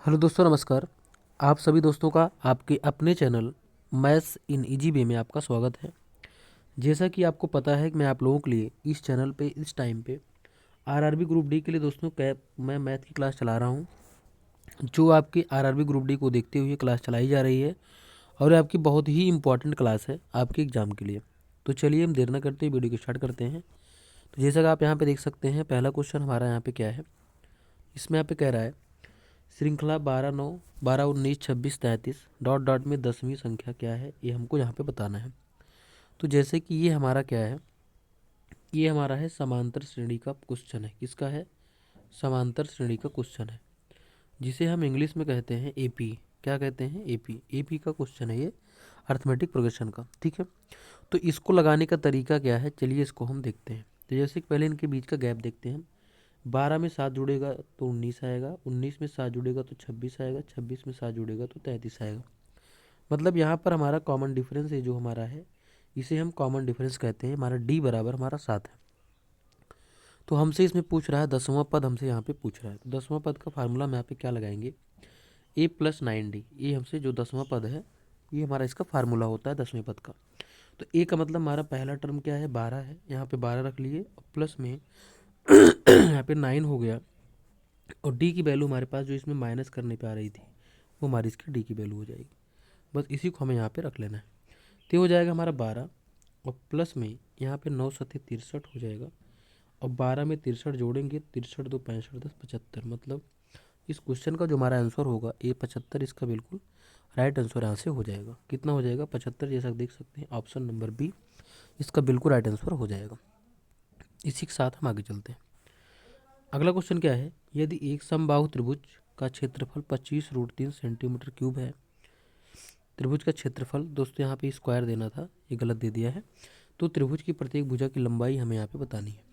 Hello दोस्तों, नमस्कार। आप सभी दोस्तों का आपके अपने channel maths in easy way में आपका स्वागत है। जैसा कि आपको पता है कि मैं आप लोगों के लिए इस चैनल पे इस टाइम पे आरआरबी ग्रुप डी के लिए दोस्तों मैं मैथ की क्लास चला रहा हूँ, जो आपकी आरआरबी ग्रुप डी को देखते हुए क्लास चलाई जा रही है और ये आपकी बहुत ही इंपॉर्टेंट क्लास है आपके एग्ज़ाम के लिए। तो चलिए हम देर न करते हुए वीडियो को स्टार्ट करते हैं। तो जैसा कि आप यहाँ पे देख सकते हैं, पहला क्वेश्चन हमारा यहाँ पे क्या है। इसमें यहाँ पे कह रहा है श्रृंखला 12 9 12 19 26 33 डॉट डॉट में 10वीं संख्या क्या है, ये हमको यहाँ पे बताना है। तो जैसे कि ये हमारा क्या है, ये हमारा है समांतर श्रेणी का क्वेश्चन है। किसका है? समांतर श्रेणी का क्वेश्चन है, जिसे हम इंग्लिश में कहते हैं एपी। क्या कहते हैं? एपी। एपी का क्वेश्चन है ये, अर्थमेटिक प्रोग्रेशन का। ठीक है, तो इसको लगाने का तरीका क्या है, चलिए इसको हम देखते हैं। तो जैसे कि पहले इनके बीच का गैप देखते हैं। 12 में 7 जुड़ेगा तो 19 आएगा, 19 में 7 जुड़ेगा तो 26 आएगा, 26 में 7 जुड़ेगा तो 33 आएगा। मतलब यहाँ पर हमारा कॉमन डिफरेंस है जो हमारा है, इसे हम कॉमन डिफरेंस कहते हैं। हमारा डी बराबर हमारा 7 है। तो हमसे इसमें पूछ रहा है 10वां पद, हमसे यहाँ पे पूछ रहा है। तो 10वां पद का फार्मूला हम यहाँ पे क्या लगाएंगे? ए प्लस 9डी। ये हमसे जो 10वां पद है, ये हमारा इसका फार्मूला होता है 10वें पद का। तो ए का मतलब हमारा पहला टर्म क्या है? 12 है। यहाँ पे 12 रख लिए और प्लस में यहाँ पे 9 हो गया, और डी की वैल्यू हमारे पास जो इसमें माइनस करने पे आ रही थी, वो हमारी इसकी डी की वैल्यू हो जाएगी। बस इसी को हमें यहाँ पे रख लेना है। तो हो जाएगा हमारा 12, और प्लस में यहाँ पे 9 सत्ते 63 हो जाएगा, और 12 में 63 जोड़ेंगे, 63 दो 65 10 75। मतलब इस क्वेश्चन का जो हमारा आंसर होगा ए 75, इसका बिल्कुल राइट आंसर यहाँ से हो जाएगा। कितना हो जाएगा? 75। जैसा देख सकते हैं ऑप्शन नंबर बी इसका बिल्कुल राइट आंसर हो जाएगा। इसी के साथ हम आगे चलते हैं। अगला क्वेश्चन क्या है? यदि एक समबाहु त्रिभुज का क्षेत्रफल 25√3 सेंटीमीटर क्यूब है। त्रिभुज का क्षेत्रफल दोस्तों यहाँ पे स्क्वायर देना था, ये गलत दे दिया है। तो त्रिभुज की प्रत्येक भुजा की लंबाई हमें यहाँ पे बतानी है।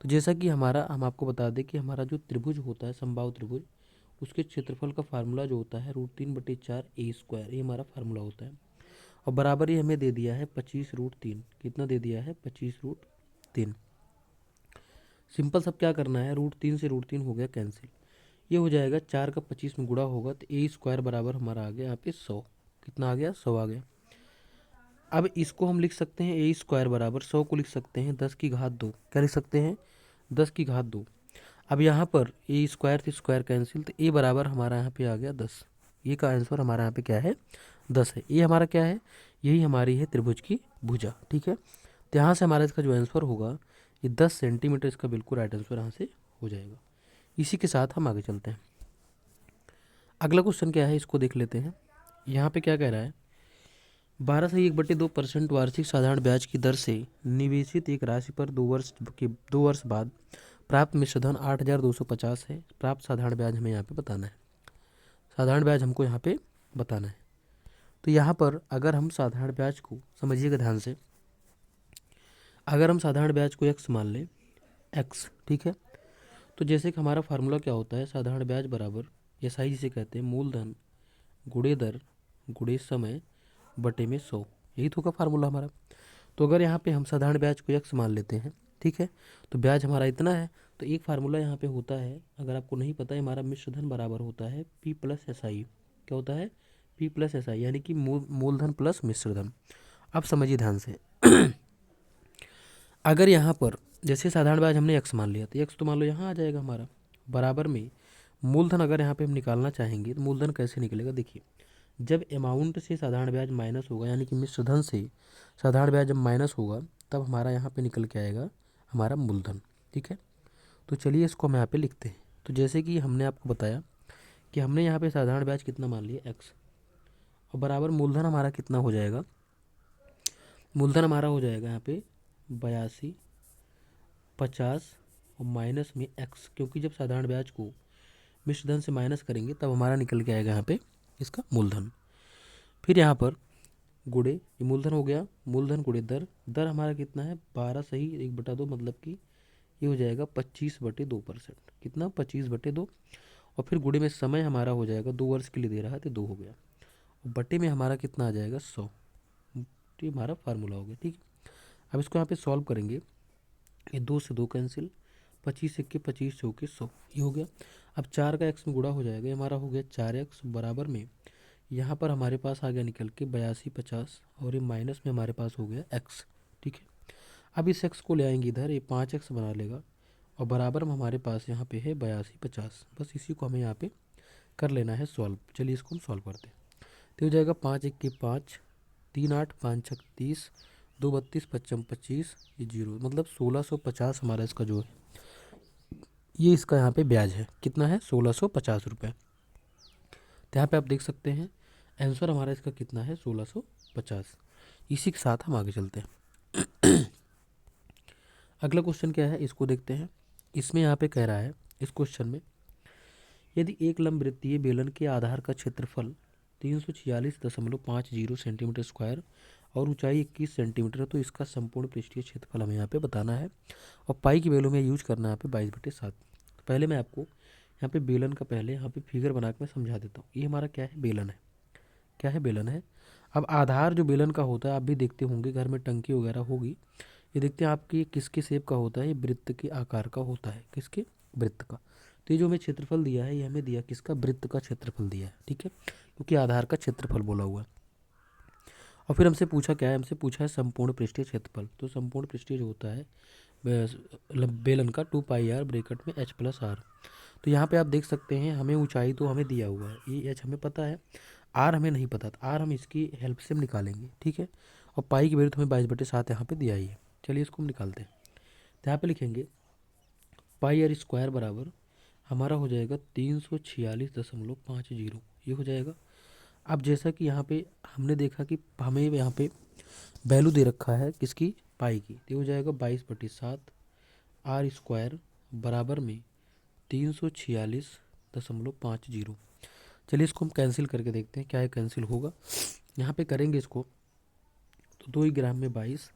तो जैसा कि हम आपको बता दें कि हमारा जो त्रिभुज होता है, समबाहु त्रिभुज, उसके क्षेत्रफल का फार्मूला जो होता है √3/4 ए स्क्वायर, ये हमारा फार्मूला होता है। और बराबर ही हमें दे दिया है 25√3। कितना दे दिया है? 25√3। सिंपल सब क्या करना है, √3 से √3 हो गया कैंसिल। ये हो जाएगा 4 का 25 में गुणा होगा तो ए स्क्वायर बराबर हमारा आ गया यहाँ पे 100। कितना आ गया? 100 आ गया। अब इसको हम लिख सकते हैं ए स्क्वायर बराबर 100 को लिख सकते हैं 10 की घात 2। क्या लिख सकते हैं? 10 की घात 2। अब यहाँ पर ए स्क्वायर से स्क्वायर कैंसिल, तो ए बराबर हमारा यहाँ पे आ गया 10। ये का आंसर हमारा यहाँ पे क्या है? 10 है। ये हमारा क्या है? यही हमारी है त्रिभुज की भुजा। ठीक है, तो यहाँ से हमारा इसका जो आंसर होगा ये 10 सेंटीमीटर, इसका बिल्कुल राइट आंसर यहाँ से हो जाएगा। इसी के साथ हम आगे चलते हैं। अगला क्वेश्चन क्या है, इसको देख लेते हैं। यहाँ पे क्या कह रहा है? 12 से 1/2% वार्षिक साधारण ब्याज की दर से निवेशित एक राशि पर 2 वर्ष बाद प्राप्त मिश्रधन 8,250 है। प्राप्त साधारण ब्याज हमें यहाँ पे बताना है। साधारण ब्याज हमको यहाँ पे बताना है। तो यहाँ पर अगर हम साधारण ब्याज को समझिएगा ध्यान से, अगर हम साधारण ब्याज को x मान लें, x, ठीक है, तो जैसे कि हमारा फार्मूला क्या होता है, साधारण ब्याज बराबर एसआई जिसे कहते हैं मूलधन गुणे दर गुणे समय बटे में 100। यही तो का फार्मूला हमारा। तो अगर यहाँ पे हम साधारण ब्याज को x मान लेते हैं, ठीक है, तो ब्याज हमारा इतना है। तो एक फार्मूला यहाँ पे होता है, अगर आपको नहीं पता है, हमारा मिश्रधन बराबर होता है P प्लस एस आई। क्या होता है? P प्लस एस आई, यानी कि मूलधन प्लस मिश्रधन। अब समझिए ध्यान से। अगर यहाँ पर जैसे साधारण ब्याज हमने x मान लिया, तो x तो मान लो यहाँ आ जाएगा हमारा, बराबर में मूलधन अगर यहाँ पे हम निकालना चाहेंगे तो मूलधन कैसे निकलेगा? देखिए, जब अमाउंट से साधारण ब्याज माइनस होगा, यानी कि मिश्रधन से साधारण ब्याज जब माइनस होगा, तब हमारा यहाँ पे निकल के आएगा हमारा मूलधन। ठीक है, तो चलिए इसको हम यहाँ पे लिखते हैं। तो जैसे कि हमने आपको बताया कि हमने यहाँ पे साधारण ब्याज कितना मान लिया? x, और बराबर मूलधन हमारा कितना हो जाएगा? मूलधन हमारा हो जाएगा यहाँ पे 82, 50 और माइनस में x, क्योंकि जब साधारण ब्याज को मिश्रधन से माइनस करेंगे तब हमारा निकल के आएगा यहाँ पे इसका मूलधन। फिर यहाँ पर गुणे, ये मूलधन हो गया, मूलधन गुणे दर। दर हमारा कितना है? 12 सही 1/2, मतलब कि ये हो जाएगा 25/2%। कितना? 25/2। और फिर गुणे में समय हमारा हो जाएगा, 2 वर्ष के लिए दे रहा है तो 2 हो गया, और बटे में हमारा कितना आ जाएगा? 100। तो ये हमारा फार्मूला हो गया। ठीक है, अब इसको यहाँ पे सॉल्व करेंगे। ये 2 से 2 कैंसिल, 25 1 के 25 चौके 100, ये हो गया। अब 4 का x में गुणा हो जाएगा, ये हमारा हो गया 4x बराबर में यहाँ पर हमारे पास आ गया निकल के 8250 और ये माइनस में हमारे पास हो गया x। ठीक है, अब इस x को ले आएंगे इधर, ये 5x बना लेगा और बराबर में हमारे पास यहाँ पे है 8250। बस इसी को हमें यहाँ पे कर लेना है सॉल्व। चलिए इसको हम सॉल्व करते हैं। तो हो जाएगा 5 1 के 5, 3 8, 5 6 30, 2 32, 55 25, ये 0, मतलब 1650 हमारा इसका जो है ये इसका यहाँ पे ब्याज है। कितना है? 1650 रुपये। तो यहाँ पे आप देख सकते हैं आंसर हमारा इसका कितना है? 1650। इसी के साथ हम आगे चलते हैं। अगला क्वेश्चन क्या है इसको देखते हैं। इसमें यहाँ पे कह रहा है इस क्वेश्चन में, यदि एक लंबवृत्तीय बेलन के आधार का क्षेत्रफल 346.50 सेंटीमीटर स्क्वायर और ऊंचाई 21 सेंटीमीटर है तो इसका संपूर्ण पृष्ठीय क्षेत्रफल हमें यहाँ पे बताना है और पाई की वैल्यू में यूज करना है यहाँ पे 22/7। पहले मैं आपको यहाँ पे बेलन का पहले यहाँ पे फिगर बना के मैं समझा देता हूँ। ये हमारा क्या है? बेलन है। क्या है? बेलन है। अब आधार जो बेलन का होता है आप भी देखते होंगे घर में टंकी वगैरह होगी, ये देखते हैं आपकी किसके शेप का होता है? ये वृत्त के आकार का होता है। किसके? वृत्त का। तो ये जो हमें क्षेत्रफल दिया है ये हमें दिया किसका? वृत्त का क्षेत्रफल दिया है। ठीक है, क्योंकि आधार का क्षेत्रफल बोला हुआ है। और फिर हमसे पूछा क्या है? हमसे पूछा है संपूर्ण पृष्ठीय क्षेत्रफल। तो संपूर्ण पृष्ठीय जो होता है बेलन का 2πr ब्रैकेट में h+r। तो यहाँ पे आप देख सकते हैं हमें ऊंचाई तो हमें दिया हुआ है, ये h हमें पता है, r हमें नहीं पता, तो r हम इसकी हेल्प से हम निकालेंगे। ठीक है, और पाई की वैल्यू तो हमें 22/7 यहाँ पे दिया ही है। चलिए इसको हम निकालते हैं। तो यहाँ पे लिखेंगे πr² बराबर हमारा हो जाएगा 346.50, ये हो जाएगा। अब जैसा कि यहाँ पे हमने देखा कि हमें यहाँ पे वैल्यू दे रखा है किसकी? पाई की, तो हो जाएगा 22/7 r² बराबर में 346.50। चलिए इसको हम कैंसिल करके देखते हैं क्या है कैंसिल होगा। यहाँ पे करेंगे इसको तो 2 ग्राम में 22,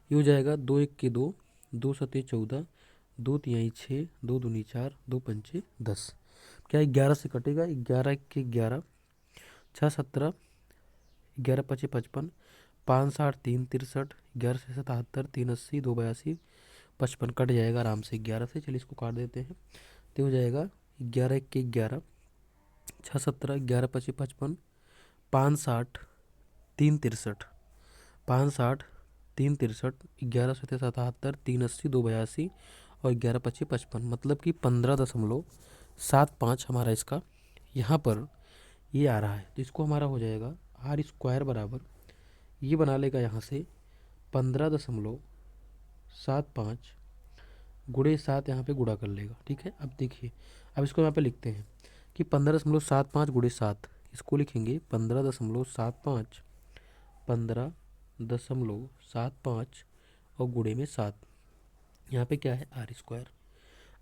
ये हो जाएगा 2 1 के 2, 2 7 14, 2 3 6, 2 दूनी 4, 2 पंचे 10। क्या 11 से कटेगा? 11 के 11, 6 17, 11 5 55, 5 60 3 63, 11 से 77, 3 80, 2 82, 55 कट जाएगा आराम से 11 से। चलिए इसको काट देते हैं। तो हो जाएगा 11 के 11, 6 17, 11 5 55, 5 60 3 63, 5 60 3 63, 11 7 77, 3 80, 2 82 और 11 5 55, मतलब कि 15.75 हमारा इसका यहाँ पर ये आ रहा है। तो इसको हमारा हो जाएगा r² बराबर ये बना लेगा यहाँ से 15.75 गुणे 7 यहाँ पे गुणा कर लेगा। ठीक है, अब देखिए अब इसको यहाँ पे लिखते हैं कि 15.75 गुणे 7, इसको लिखेंगे 15.75, 15.75 और गुणे में 7, यहाँ पे क्या है? r²।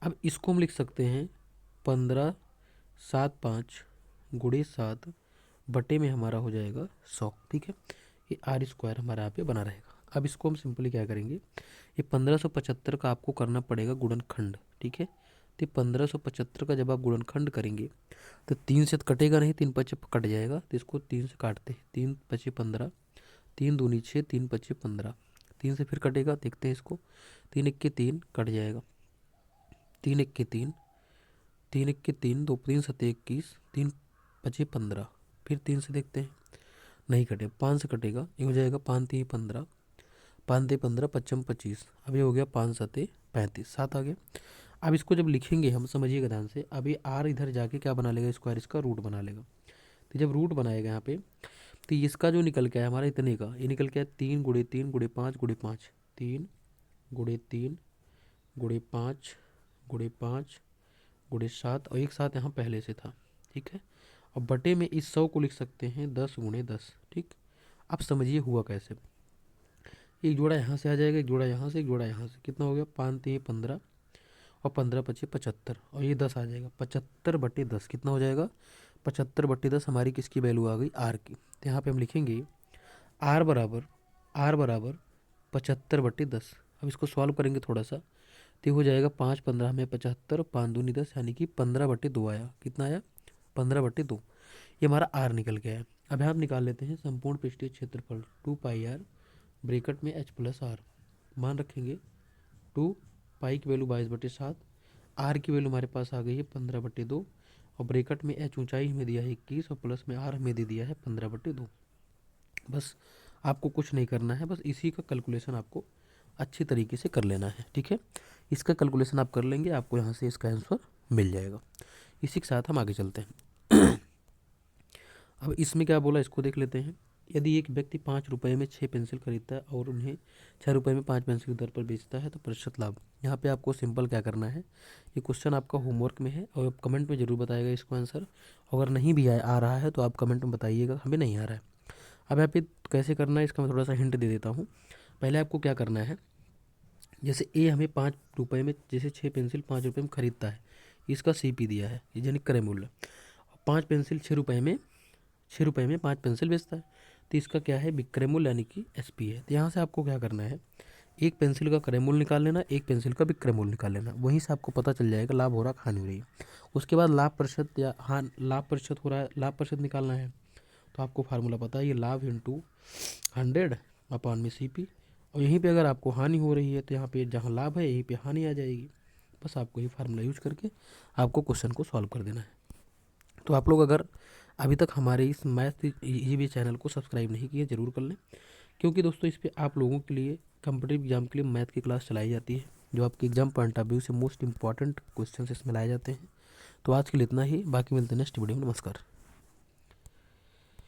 अब इसको हम लिख सकते हैं 15.75 गुणे 7 बटे में हमारा हो जाएगा 100। ठीक है, ये r² हमारा यहाँ पे बना रहेगा। अब इसको हम सिंपली क्या करेंगे, ये 1575 का आपको करना पड़ेगा गुणनखंड। ठीक है, तो 1575 का जब आप गुणनखंड करेंगे तो 3 से तो कटेगा नहीं, 3 5 कट जाएगा, तो इसको 3 से काटते हैं। 3 5 15, 3 दूनी 6, 3 5 15, 3 से फिर कटेगा, देखते हैं इसको। 3 1 के 3 कट जाएगा, 3 1 के 3, 3 1 के 3, 2 3 7 21, 3 5 15, फिर 3 से देखते हैं, नहीं कटे, 5 से कटेगा, ये हो जाएगा 5 3 15, 5 3 15, 55 25, अब ये हो गया 5 7 35, 7 आ गया। अब इसको जब लिखेंगे हम समझिएगा ध्यान से, अब ये r इधर जाके क्या बना लेगा? स्क्वायर, इसका रूट बना लेगा। तो जब रूट बनाएगा यहाँ पे तो इसका जो निकल के आया हमारा इतने का, ये निकल के आया 3 गुणे 3 गुणे 5 गुणे 5, 3 गुणे 3 गुणे 5 गुणे 5 गुणे 7 और एक साथ यहाँ पहले से था। ठीक है, और बटे में इस 100 को लिख सकते हैं 10 गुणे 10। ठीक, अब समझिए हुआ कैसे। एक जोड़ा यहाँ से आ जाएगा, एक जोड़ा यहाँ से, एक जोड़ा यहाँ से, कितना हो गया? 5 3 15 और 15 25 75 और ये 10 आ जाएगा। 75/10 कितना हो जाएगा? 75/10 हमारी किसकी वैल्यू आ गई? r की। तो यहाँ पे हम लिखेंगे r बराबर 75/10। अब इसको सॉल्व करेंगे थोड़ा सा, तो हो जाएगा 5 15 में 75, 5 दूनी 10, यानी कि 15/2 आया। कितना आया? 15/2। ये हमारा r निकल गया है। अब यहाँ निकाल लेते हैं संपूर्ण पृष्ठीय क्षेत्रफल 2πr ब्रैकेट में h+r, मान रखेंगे 2 पाई की वैल्यू 22/7, आर की वैल्यू हमारे पास आ गई है 15/2 और ब्रैकेट में एच ऊंचाई हमें दिया है 21 और प्लस में आर हमें दे दिया है 15/2। बस आपको कुछ नहीं करना है, बस इसी का कैलकुलेशन आपको अच्छी तरीके से कर लेना है, ठीक है। इसका कैलकुलेशन आप कर लेंगे, आपको यहाँ से इसका आंसर मिल जाएगा। इसी के साथ हम आगे चलते हैं। अब इसमें क्या बोला इसको देख लेते हैं। यदि एक व्यक्ति 5 रुपये में 6 पेंसिल खरीदता है और उन्हें 6 रुपये में 5 पेंसिल की दर पर बेचता है तो प्रतिशत लाभ। यहाँ पे आपको सिंपल क्या करना है, ये क्वेश्चन आपका होमवर्क में है और आप कमेंट में ज़रूर बताइएगा इसको आंसर। अगर नहीं भी आ रहा है तो आप कमेंट में बताइएगा हमें नहीं आ रहा है। अब यहाँ पे कैसे करना है इसका मैं थोड़ा सा हिंट दे देता हूँ। पहले आपको क्या करना है, जैसे ए हमें 5 रुपये में जैसे 6 पेंसिल 5 रुपये में खरीदता है, इसका CP दिया है यानी क्रय मूल्य। 5 पेंसिल 6 रुपये में 5 पेंसिल बेचता है तो इसका क्या है, विक्रय मूल्य यानी कि SP है। तो यहाँ से आपको क्या करना है, एक पेंसिल का क्रय मूल्य निकाल लेना, एक पेंसिल का विक्रय मूल्य निकाल लेना, वहीं से आपको पता चल जाएगा लाभ हो रहा हानि हो रही है। उसके बाद लाभ प्रतिशत या लाभ प्रतिशत हो रहा है, लाभ प्रतिशत निकालना है। तो आपको फार्मूला पता है, ये लाभ इंटू 100 में CP। और यहीं पे अगर आपको हानि हो रही है तो यहाँ पे जहाँ लाभ है यहीं पे हानि आ जाएगी। बस आपको ये फार्मूला यूज करके आपको क्वेश्चन को सॉल्व कर देना है। तो आप लोग अगर अभी तक हमारे इस मैथ EV चैनल को सब्सक्राइब नहीं किए ज़रूर कर लें, क्योंकि दोस्तों इस पे आप लोगों के लिए कॉम्पिटिटिव एग्जाम के लिए मैथ की क्लास चलाई जाती है, जो आपके एग्जाम पॉइंट ऑफ व्यू से मोस्ट इंपॉर्टेंट क्वेश्चन इसमें लाए जाते हैं। तो आज के लिए इतना ही, बाकी मिलते हैं नेक्स्ट वीडियो में। नमस्कार।